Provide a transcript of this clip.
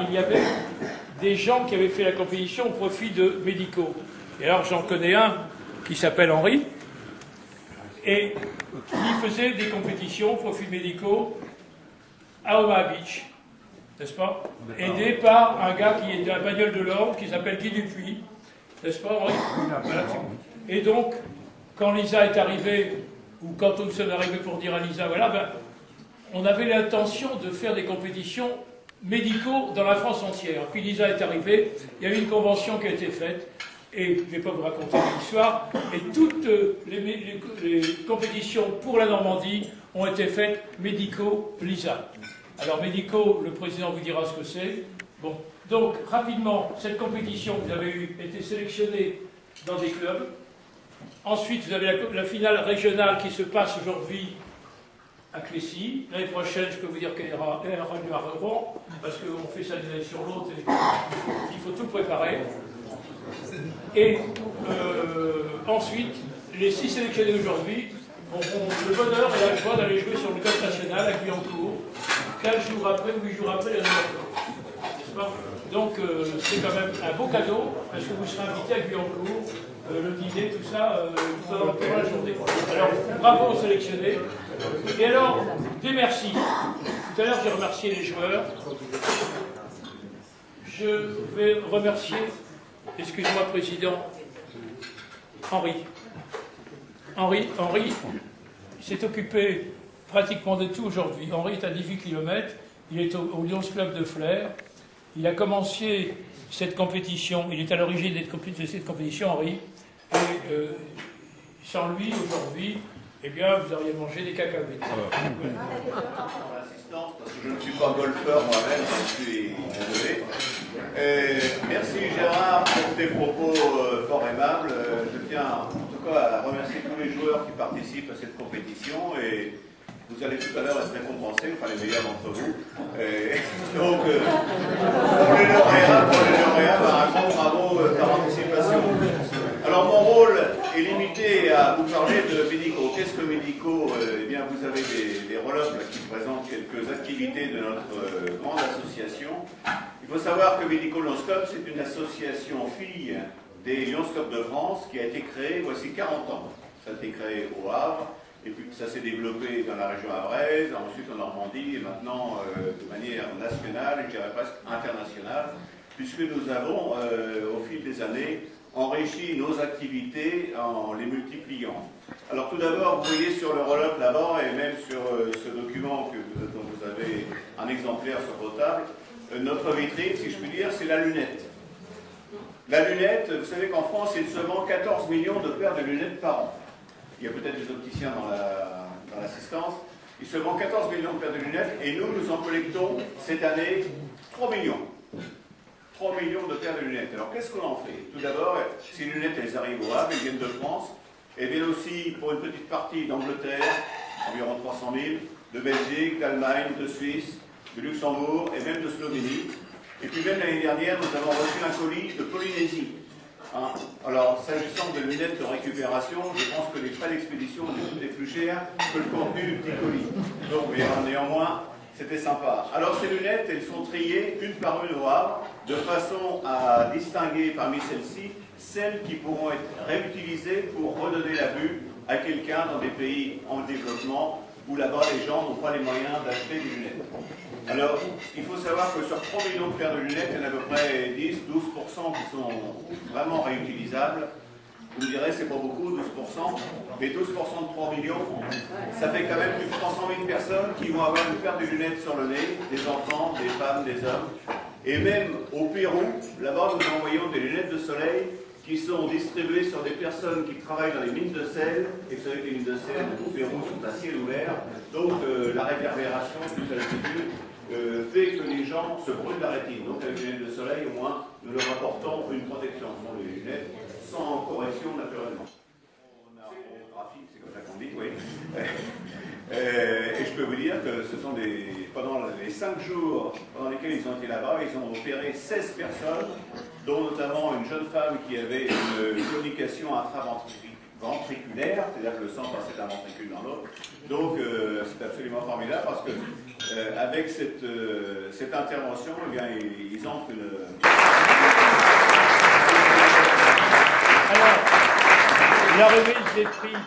il y avait des gens qui avaient fait la compétition au profit de médicaux. Et alors j'en connais un qui s'appelle Henri, et qui faisait des compétitions au profit de médicaux à Omaha Beach, n'est-ce pas? Aidé par un gars qui était un bagnole de l'ordre, qui s'appelle Guy Dupuis, n'est-ce pas Henri? Voilà. Et donc, quand Lisa est arrivée, ou quand Thompson est arrivé pour dire à Lisa, voilà, ben, on avait l'intention de faire des compétitions médicaux dans la France entière. Puis Lisa est arrivée, il y a eu une convention qui a été faite, et je ne vais pas vous raconter l'histoire, et toutes les compétitions pour la Normandie ont été faites médicaux-Lisa. Alors médicaux, le président vous dira ce que c'est. Bon, donc rapidement, cette compétition, vous avez été sélectionné dans des clubs. Ensuite, vous avez la finale régionale qui se passe aujourd'hui à Clécy. L'année prochaine, je peux vous dire qu'elle aura lieu à Rouen, parce qu'on fait ça d'une année sur l'autre et il faut tout préparer. Et ensuite, les 6 sélectionnés aujourd'hui auront le bonheur et la joie d'aller jouer sur le club national à Guyancourt, 15 jours après ou 8 jours après les résultats. Donc c'est quand même un beau cadeau, parce que vous serez invité à Guyancourt, le dîner, tout ça, pendant la journée. Alors, bravo aux sélectionnés. Et alors, des merci. Tout à l'heure, j'ai remercié les joueurs. Je vais remercier, excusez-moi, Président, Henri. Henri s'est occupé pratiquement de tout aujourd'hui. Henri est à 18 km, il est au Lions Club de Flers. Il a commencé cette compétition, il est à l'origine de cette compétition, Henri. Et sans lui, aujourd'hui, eh bien, vous auriez mangé des cacahuètes. Parce que je ne suis pas golfeur moi-même, je suis désolé. Merci Gérard pour tes propos fort aimables. Je tiens en tout cas à remercier tous les joueurs qui participent à cette compétition et vous allez tout à l'heure être récompensés, enfin les meilleurs d'entre vous. Donc pour les lauréats, un grand bravo par anticipation. Alors mon rôle est limité à vous parler de Médico. Qu'est-ce que Médico? Eh bien vous avez des roll-ups qui présentent quelques activités de notre grande association. Il faut savoir que Médico Lions Club, c'est une association fille des Lions Club de France qui a été créée voici 40 ans. Ça a été créé au Havre, et puis ça s'est développé dans la région havraise, ensuite en Normandie, et maintenant de manière nationale, et je dirais presque internationale, puisque nous avons, au fil des années, enrichi nos activités en les multipliant. Alors tout d'abord, vous voyez sur le roll-up là-bas, et même sur ce document dont vous avez un exemplaire sur vos tables, notre vitrine, si je puis dire, c'est la lunette. La lunette, vous savez qu'en France, il se vend 14 millions de paires de lunettes par an. Il y a peut-être des opticiens dans l'assistance. Il se vend 14 millions de paires de lunettes, et nous en collectons cette année 3 millions. 3 millions de paires de lunettes. Alors qu'est-ce qu'on en fait? Tout d'abord, ces lunettes, elles arrivent au Havre, elles viennent de France. Elles viennent aussi, pour une petite partie, d'Angleterre, environ 300 000, de Belgique, d'Allemagne, de Suisse, de Luxembourg et même de Slovénie. Et puis même l'année dernière, nous avons reçu un colis de Polynésie. Hein. Alors, s'agissant de lunettes de récupération, je pense que les frais d'expédition étaient plus chers que le contenu du petit colis. Donc, mais néanmoins, c'était sympa. Alors, ces lunettes, elles sont triées une par une au Havre, de façon à distinguer parmi celles-ci, celles qui pourront être réutilisées pour redonner la vue à quelqu'un dans des pays en développement, où là-bas les gens n'ont pas les moyens d'acheter des lunettes. Alors, il faut savoir que sur 3 millions de paires de lunettes, il y en a à peu près 10-12% qui sont vraiment réutilisables. Vous me direz, c'est pas beaucoup, 12%, mais 12% de 3 millions, ça fait quand même plus de 300 000 personnes qui vont avoir une paire de lunettes sur le nez, des enfants, des femmes, des hommes. Et même au Pérou, là-bas, nous envoyons des lunettes de soleil qui sont distribuées sur des personnes qui travaillent dans les mines de sel. Et vous savez que les mines de sel au Pérou sont à ciel ouvert. Donc la réverbération de l'altitude fait que les gens se brûlent la rétine. Donc avec les lunettes de soleil, au moins, nous leur apportons une protection. Ce sont les lunettes sans correction naturellement. On a au graphique, c'est comme ça qu'on dit, oui. Et je peux vous dire que ce sont pendant les 5 jours pendant lesquels ils ont été là-bas, ils ont opéré 16 personnes, dont notamment une jeune femme qui avait une communication intraventriculière ventriculaire, c'est-à-dire que le sang passait d'un ventricule dans l'autre. Donc c'est absolument formidable parce que avec cette intervention, eh bien, ils entrent une... Alors, la remise des prix